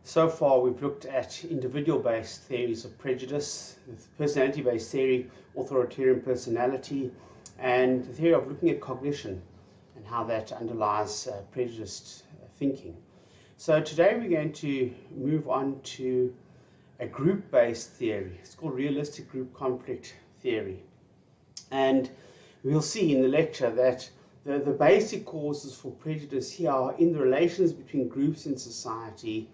So far, we've looked at individual-based theories of prejudice, personality-based theory, authoritarian personality, and the theory of looking at cognition and how that underlies prejudiced thinking. So today we're going to move on to a group-based theory. It's called realistic group conflict theory. And we'll see in the lecture that the basic causes for prejudice here are in the relations between groups in society,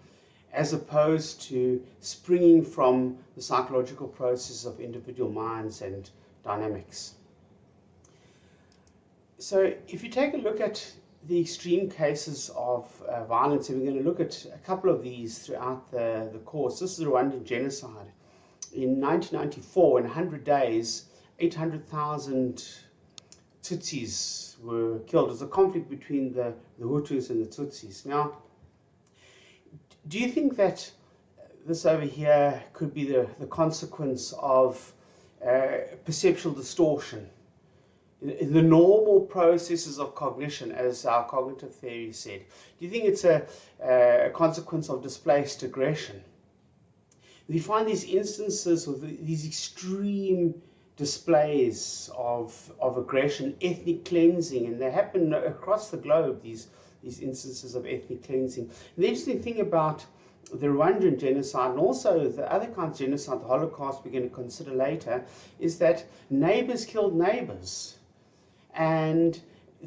as opposed to springing from the psychological process of individual minds and dynamics. So if you take a look at the extreme cases of violence, and we're going to look at a couple of these throughout the course. This is the Rwandan genocide. In 1994, in 100 days, 800,000 Tutsis were killed. It was a conflict between the Hutus and the Tutsis. Now, do you think that this over here could be the consequence of perceptual distortion? In the normal processes of cognition, as our cognitive theory said, do you think it's a consequence of displaced aggression? We find these instances of these extreme displays of aggression, ethnic cleansing, and they happen across the globe, these instances of ethnic cleansing. And the interesting thing about the Rwandan genocide, and also the other kinds of genocide, the Holocaust we're going to consider later, is that neighbors killed neighbors. And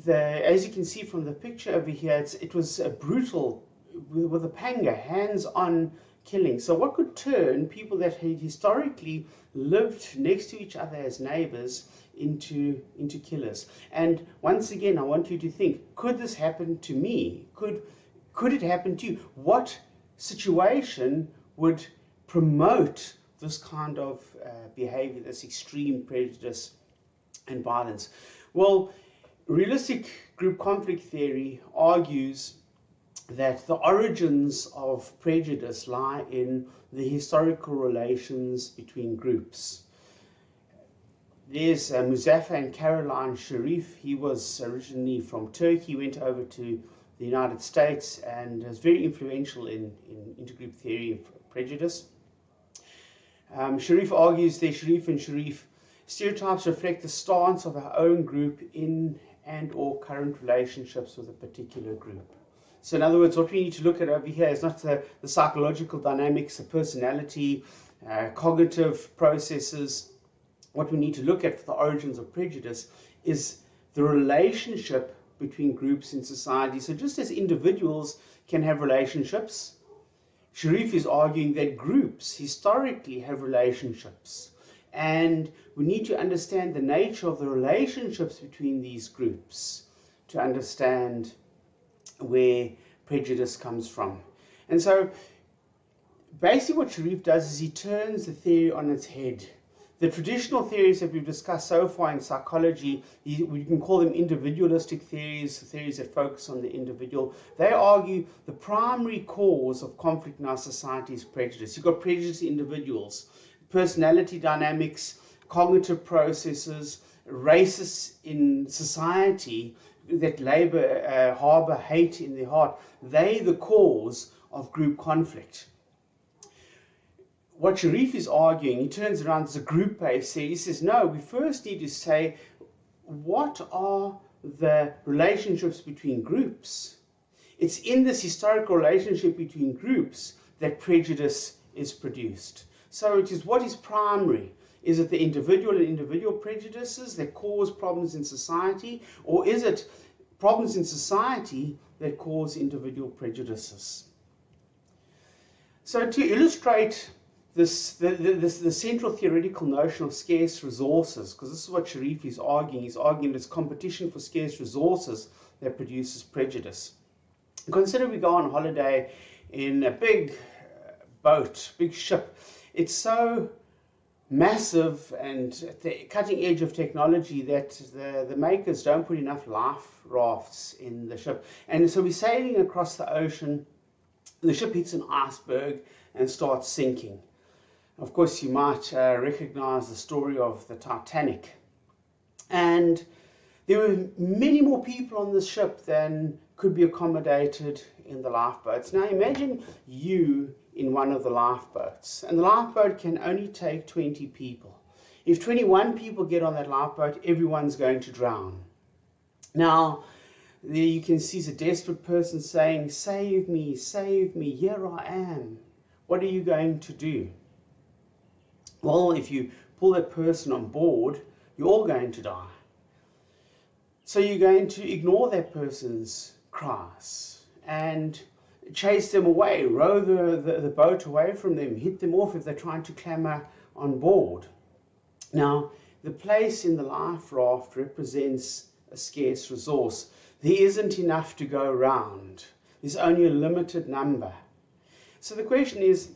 as you can see from the picture over here, it was a brutal, with a panga, hands-on killing. So what could turn people that had historically lived next to each other as neighbors into killers? And once again, I want you to think, could this happen to me? Could it happen to you? What situation would promote this kind of behavior, this extreme prejudice and violence? Well, realistic group conflict theory argues that the origins of prejudice lie in the historical relations between groups. There's Muzaffer and Caroline Sharif. He was originally from Turkey, went over to the United States, and is very influential in intergroup theory of prejudice. Sharif argues that Sharif and Sharif stereotypes reflect the stance of our own group in and or current relationships with a particular group. So in other words, what we need to look at over here is not the psychological dynamics, the personality, cognitive processes. What we need to look at for the origins of prejudice is the relationship between groups in society. So just as individuals can have relationships, Sharif is arguing that groups historically have relationships. And we need to understand the nature of the relationships between these groups to understand where prejudice comes from. And so basically what Sharif does is he turns the theory on its head. The traditional theories that we've discussed so far in psychology, we can call them individualistic theories, theories that focus on the individual. They argue the primary cause of conflict in our society is prejudice. You've got prejudiced individuals, personality dynamics, cognitive processes, racists in society that harbor hate in their heart. They're the cause of group conflict. What Sharif is arguing, he turns around as a group-based theory. He says, no, we first need to say, what are the relationships between groups? It's in this historical relationship between groups that prejudice is produced. So it is what is primary. Is it the individual and individual prejudices that cause problems in society, or is it problems in society that cause individual prejudices? So to illustrate the central theoretical notion of scarce resources, because this is what Sharif is arguing. He's arguing it's competition for scarce resources that produces prejudice. Consider we go on holiday in a big boat, big ship. It's so massive and at the cutting edge of technology that the makers don't put enough life rafts in the ship. And so we're sailing across the ocean. The ship hits an iceberg and starts sinking. Of course, you might recognize the story of the Titanic. And there were many more people on this ship than could be accommodated in the lifeboats. Now imagine you in one of the lifeboats, and the lifeboat can only take 20 people. If 21 people get on that lifeboat, everyone's going to drown. Now, there you can see a desperate person saying, save me, here I am. What are you going to do? Well, if you pull that person on board, you're all going to die. So you're going to ignore that person's cries and chase them away, row the boat away from them, hit them off if they're trying to clamber on board. Now, the place in the life raft represents a scarce resource. There isn't enough to go around. There's only a limited number. So the question is,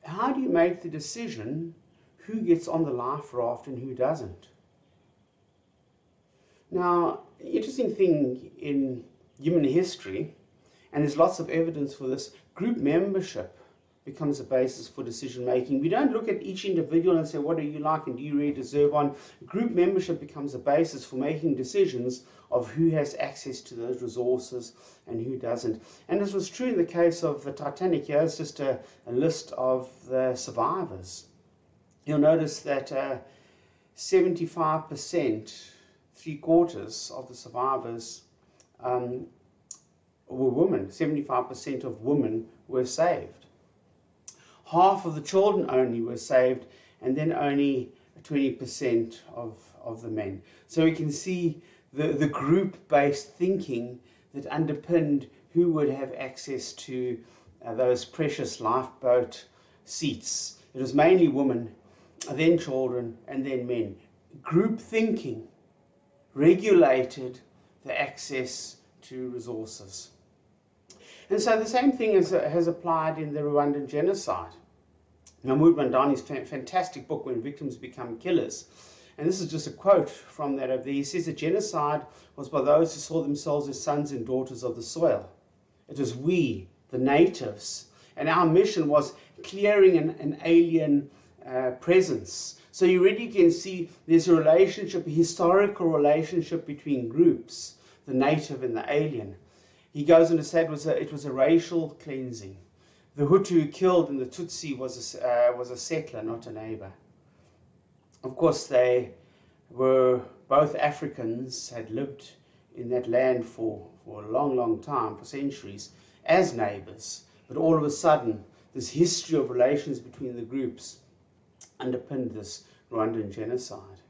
how do you make the decision who gets on the life raft and who doesn't? Now, interesting thing in human history, and there's lots of evidence for this, group membership becomes a basis for decision making. We don't look at each individual and say, what do you like and do you really deserve on? Group membership becomes a basis for making decisions of who has access to those resources and who doesn't. And this was true in the case of the Titanic. Here's just a list of the survivors. You'll notice that 75%, 3/4 of the survivors were women. 75% of women were saved. Half of the children only were saved, and then only 20% of the men. So we can see the group-based thinking that underpinned who would have access to those precious lifeboat seats. It was mainly women, then children, and then men. Group thinking regulated the access to resources. And so the same thing has applied in the Rwandan genocide. Mahmoud Mandani's fantastic book, When Victims Become Killers. And this is just a quote from that over there. He says that genocide was by those who saw themselves as sons and daughters of the soil. It was we, the natives. And our mission was clearing an alien presence. So you really can see there's a relationship, a historical relationship between groups, the native and the alien. He goes on to say it was a racial cleansing. The Hutu who killed and the Tutsi was a settler, not a neighbor. Of course, they were both Africans, had lived in that land for a long, long time, for centuries, as neighbors. But all of a sudden, this history of relations between the groups underpinned this Rwandan genocide.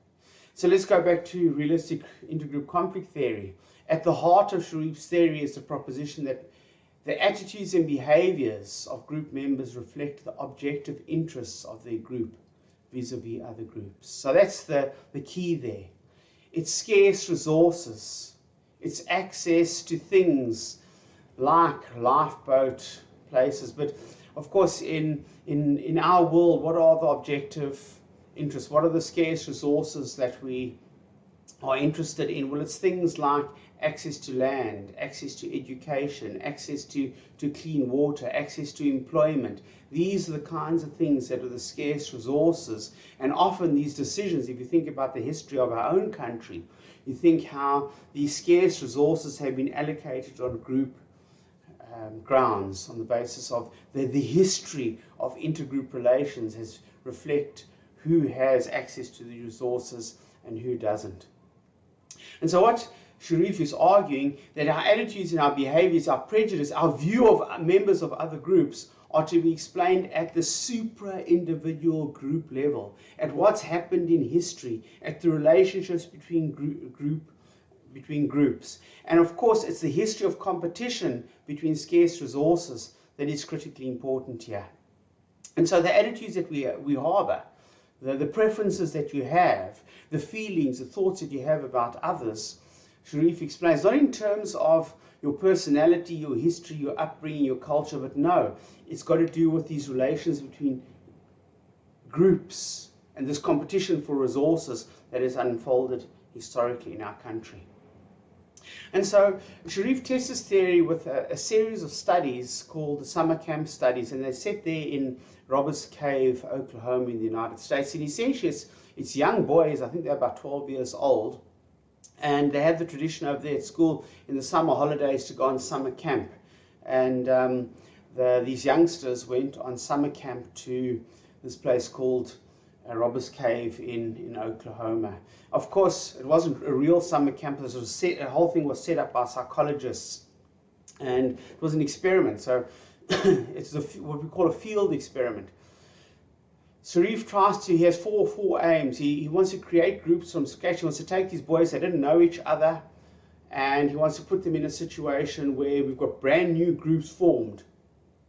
So let's go back to realistic intergroup conflict theory. At the heart of Sharif's theory is the proposition that the attitudes and behaviors of group members reflect the objective interests of their group vis-a-vis other groups. So that's the key there. It's scarce resources. It's access to things like lifeboat places. But of course, in our world, what are the objective interests? What are the scarce resources that we are interested in? Well, it's things like access to land, access to education, access to clean water, access to employment. These are the kinds of things that are the scarce resources. And often these decisions, if you think about the history of our own country, you think how these scarce resources have been allocated on group grounds, on the basis of the history of intergroup relations has reflect who has access to the resources and who doesn't. And so what Sharif is arguing, that our attitudes and our behaviors, our prejudice, our view of members of other groups are to be explained at the supra-individual group level, at what's happened in history, at the relationships between groups. And of course, it's the history of competition between scarce resources that is critically important here. And so the attitudes that we harbor, the preferences that you have, the feelings, the thoughts that you have about others, Sharif explains, not in terms of your personality, your history, your upbringing, your culture, but no, it's got to do with these relations between groups and this competition for resources that has unfolded historically in our country. And so Sharif tests this theory with a series of studies called the summer camp studies, and they're set there in Robbers Cave, Oklahoma in the United States. And essentially it's young boys, I think they're about 12 years old, And they had the tradition over there at school in the summer holidays to go on summer camp. And these youngsters went on summer camp to this place called Robbers Cave in Oklahoma. Of course, it wasn't a real summer camp. The whole thing was set up by psychologists, and it was an experiment. So it's what we call a field experiment. Sharif he has four aims. He wants to create groups from scratch. He wants to take these boys that didn't know each other, and he wants to put them in a situation where we've got brand new groups formed.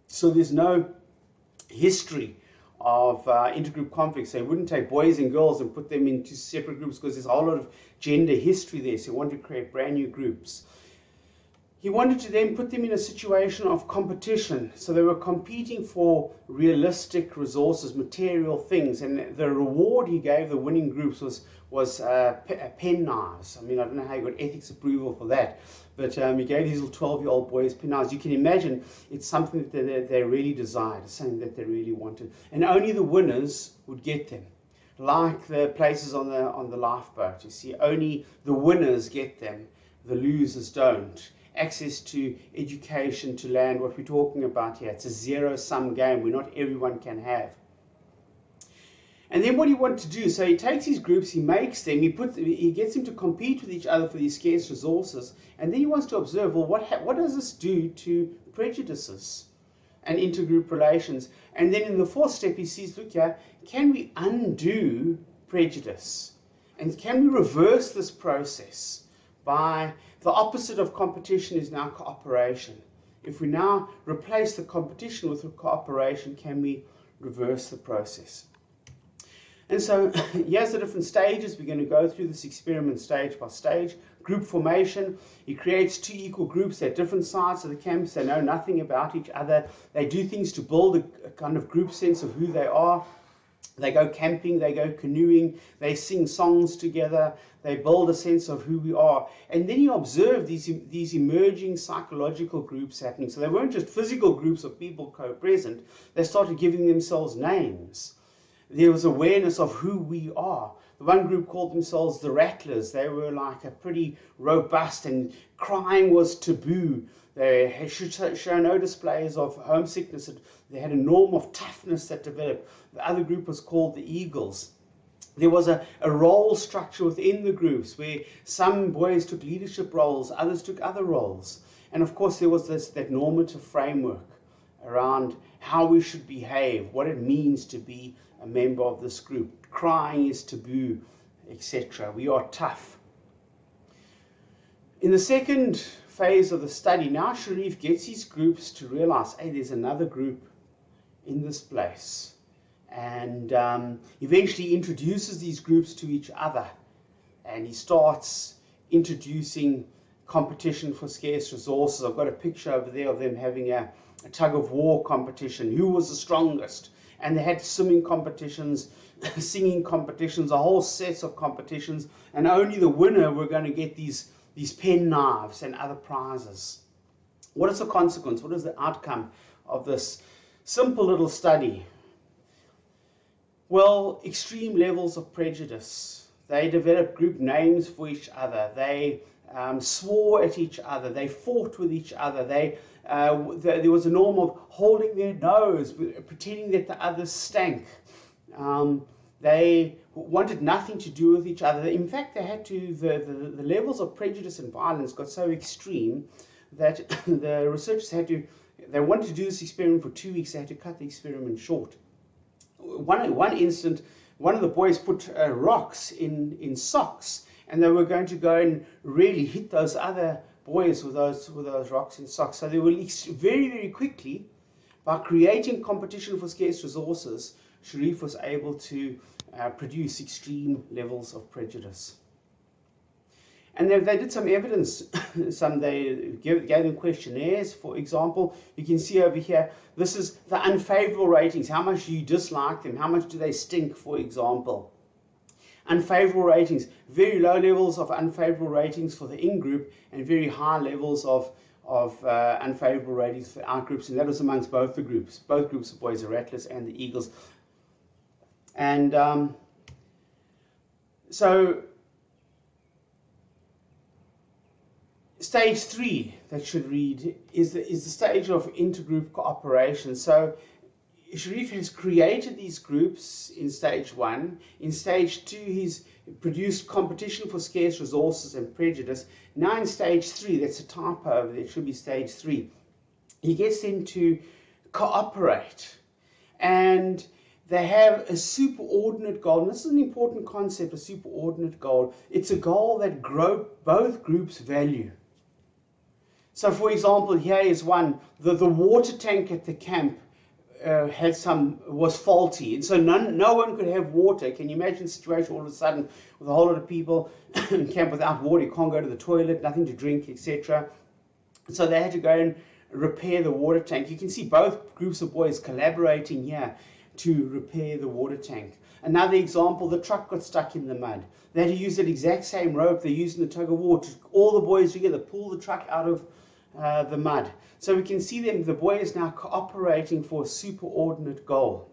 So there's no history of intergroup conflicts. So he wouldn't take boys and girls and put them into separate groups because there's a whole lot of gender history there. So he wanted to create brand new groups. He wanted to then put them in a situation of competition. So they were competing for realistic resources, material things. And the reward he gave the winning groups was pen knives. I mean, I don't know how he got ethics approval for that. But he gave these little 12-year-old boys pen knives. You can imagine it's something that they really desired, something that they really wanted. And only the winners would get them. Like the places on the lifeboat. You see, only the winners get them. The losers don't. Access to education, to land, what we're talking about here. It's a zero-sum game where not everyone can have. And then what he wanted to do, so he takes these groups, he makes them, he gets them to compete with each other for these scarce resources, and then he wants to observe, well, what does this do to prejudices and intergroup relations? And then in the fourth step, he sees, look here, can we undo prejudice? And can we reverse this process by the opposite of competition is now cooperation? If we now replace the competition with cooperation, can we reverse the process? And so here's the different stages. We're going to go through this experiment stage by stage. Group formation. He creates two equal groups at different sides of the campus. They know nothing about each other. They do things to build a kind of group sense of who they are. They go camping, they go canoeing, they sing songs together, they build a sense of who we are. And then you observe these emerging psychological groups happening. So they weren't just physical groups of people co-present, they started giving themselves names. There was awareness of who we are. The one group called themselves the Rattlers. They were like a pretty robust, and crying was taboo. They should show no displays of homesickness. They had a norm of toughness that developed. The other group was called the Eagles. There was a role structure within the groups where some boys took leadership roles, others took other roles. And of course there was that normative framework around how we should behave, what it means to be a member of this group. Crying is taboo, etc. We are tough. In the second phase of the study, now Sharif gets his groups to realize, hey, there's another group in this place. And eventually introduces these groups to each other. And he starts introducing competition for scarce resources. I've got a picture over there of them having a tug of war competition. Who was the strongest? And they had swimming competitions, singing competitions, a whole set of competitions. And only the winner were going to get these pen knives and other prizes. What is the consequence? What is the outcome of this simple little study? Well, extreme levels of prejudice. They developed group names for each other. They swore at each other. They fought with each other. There was a norm of holding their nose, pretending that the others stank. They wanted nothing to do with each other. In fact, they had to, the levels of prejudice and violence got so extreme that the researchers they wanted to do this experiment for 2 weeks. They had to cut the experiment short. One instant, one of the boys put rocks in socks, and they were going to go and really hit those other boys with those rocks in socks. So they were very, very quickly, by creating competition for scarce resources, Sharif was able to produce extreme levels of prejudice. And they did some evidence. They gave them questionnaires, for example. You can see over here, this is the unfavorable ratings. How much do you dislike them? How much do they stink, for example? Unfavorable ratings. Very low levels of unfavorable ratings for the in-group and very high levels of unfavorable ratings for out-groups. And that was amongst both the groups. Both groups of boys, the Rattlers and the Eagles. And so Stage 3 that should read is the stage of intergroup cooperation. So Sharif has created these groups in stage 1. In stage 2, he's produced competition for scarce resources and prejudice. Now in stage 3, that's a typo over there, it should be stage 3. He gets them to cooperate, and they have a superordinate goal. And this is an important concept, a superordinate goal. It's a goal that both groups value. So for example, here is one, the water tank at the camp was faulty, and so no one could have water. Can you imagine the situation all of a sudden with a whole lot of people in camp without water? You can't go to the toilet, nothing to drink, etc. So they had to go and repair the water tank. You can see both groups of boys collaborating here to repair the water tank. Another example, the truck got stuck in the mud. They had to use that exact same rope they used in the tug of war to all the boys together pull the truck out of the mud. So we can see the boys now cooperating for a superordinate goal,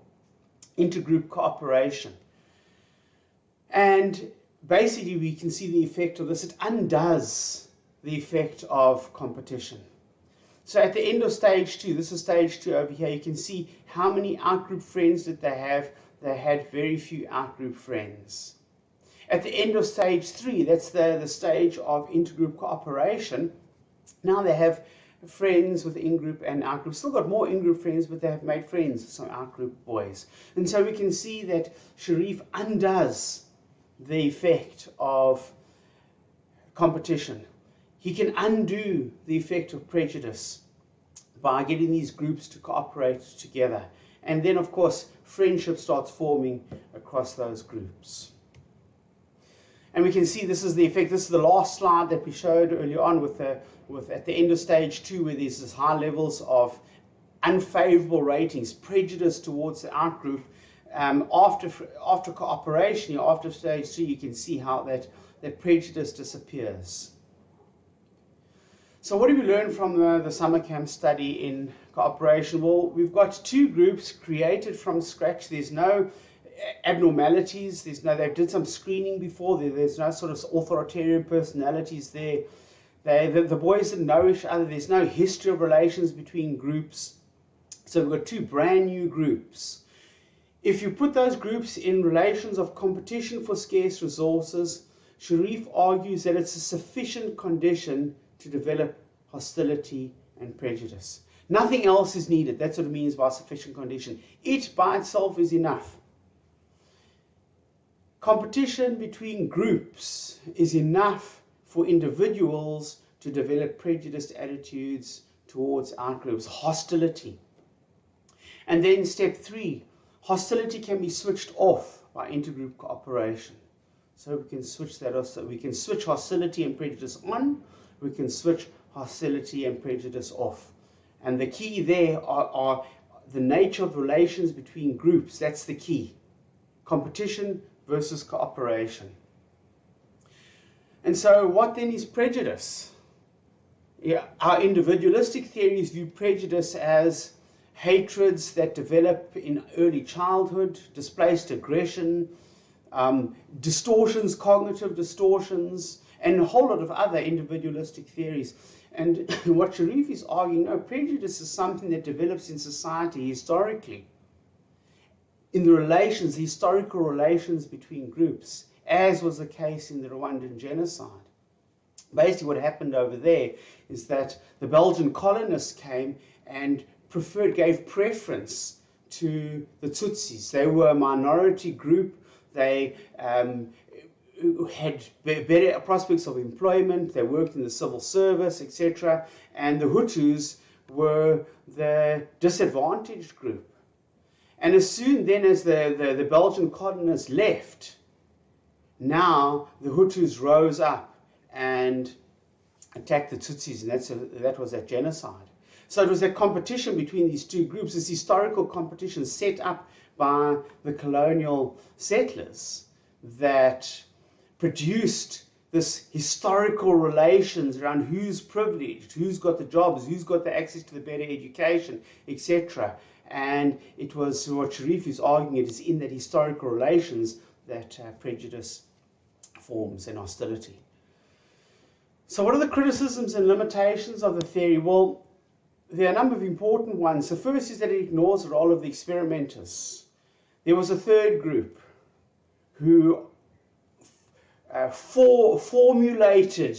intergroup cooperation. And basically we can see the effect of this. It undoes the effect of competition. So at the end of stage 2, this is stage 2 over here, you can see how many outgroup friends did they have. They had very few outgroup friends. At the end of stage 3, that's the stage of intergroup cooperation. Now they have friends with in-group and out-group. Still got more in-group friends, but they have made friends with some out-group boys. And so we can see that Sharif undoes the effect of competition. He can undo the effect of prejudice by getting these groups to cooperate together. And then, of course, friendship starts forming across those groups. And we can see this is the effect. This is the last slide that we showed earlier on with at the end of stage 2, where there's this high levels of unfavorable ratings, prejudice towards the outgroup. After cooperation, after stage 3, you can see how that prejudice disappears. So what do we learn from the summer camp study in cooperation? Well, we've got 2 groups created from scratch. There's no abnormalities. They did some screening before. There's no sort of authoritarian personalities there. The boys didn't know each other. There's no history of relations between groups. So we've got 2 brand new groups. If you put those groups in relations of competition for scarce resources, Sharif argues that it's a sufficient condition to develop hostility and prejudice. Nothing else is needed. That's what it means by sufficient condition. It by itself is enough. Competition between groups is enough for individuals to develop prejudiced attitudes towards outgroups, hostility. And then step 3, hostility can be switched off by intergroup cooperation. So we can switch that off. So we can switch hostility and prejudice on. We can switch hostility and prejudice off. And the key there are the nature of relations between groups. That's the key. Competition versus cooperation. And so what then is prejudice? Our individualistic theories view prejudice as hatreds that develop in early childhood, displaced aggression, distortions, cognitive distortions, and a whole lot of other individualistic theories. And what Sharif is arguing, no, prejudice is something that develops in society historically, in the historical relations between groups, as was the case in the Rwandan genocide. Basically what happened over there is that the Belgian colonists came and gave preference to the Tutsis. They were a minority group. They had better prospects of employment. They worked in the civil service, etc. And the Hutus were the disadvantaged group. And as soon then as the Belgian colonists left, now the Hutus rose up and attacked the Tutsis, and that was that genocide. So it was that competition between these 2 groups, this historical competition set up by the colonial settlers that produced this historical relations around who's privileged, who's got the jobs, who's got the access to the better education, etc. And it was what Sharif is arguing, it is in that historical relations that prejudice forms and hostility. So what are the criticisms and limitations of the theory? Well, there are a number of important ones. The first is that it ignores the role of the experimenters. There was a third group who formulated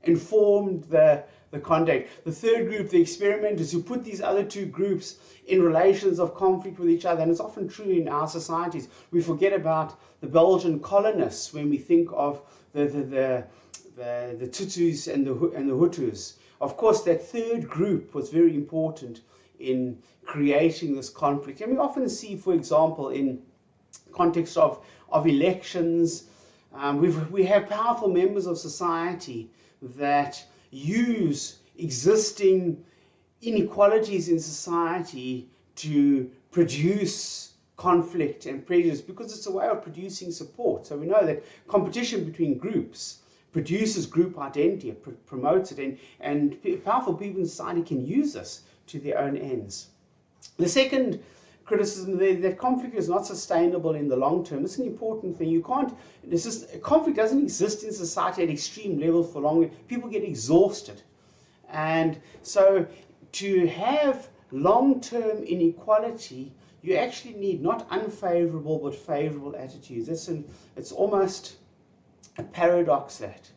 and formed the conduct. The third group, the experimenters, who put these other two groups in relations of conflict with each other. And it's often true in our societies. We forget about the Belgian colonists when we think of the Tutsis and the Hutus. Of course, that third group was very important in creating this conflict. And we often see, for example, in context of elections, we have powerful members of society that use existing inequalities in society to produce conflict and prejudice, because it's a way of producing support. So we know that competition between groups produces group identity, it promotes it, and powerful people in society can use this to their own ends. The second criticism that conflict is not sustainable in the long term. It's an important thing. Conflict doesn't exist in society at extreme levels for long. People get exhausted. And so to have long-term inequality, you actually need not unfavorable but favorable attitudes. It's almost a paradox that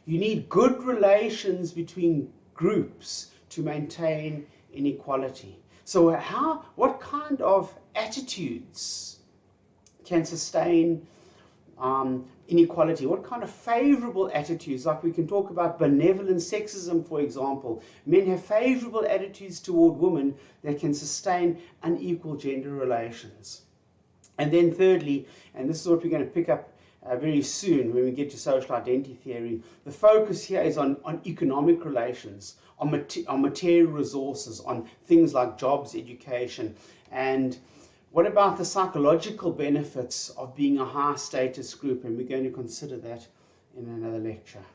you need good relations between groups to maintain inequality. So what kind of attitudes can sustain inequality? What kind of favorable attitudes? Like we can talk about benevolent sexism, for example. Men have favorable attitudes toward women that can sustain unequal gender relations. And then thirdly, and this is what we're going to pick up very soon when we get to social identity theory, the focus here is on economic relations, on material resources, on things like jobs, education. And what about the psychological benefits of being a high status group? And we're going to consider that in another lecture.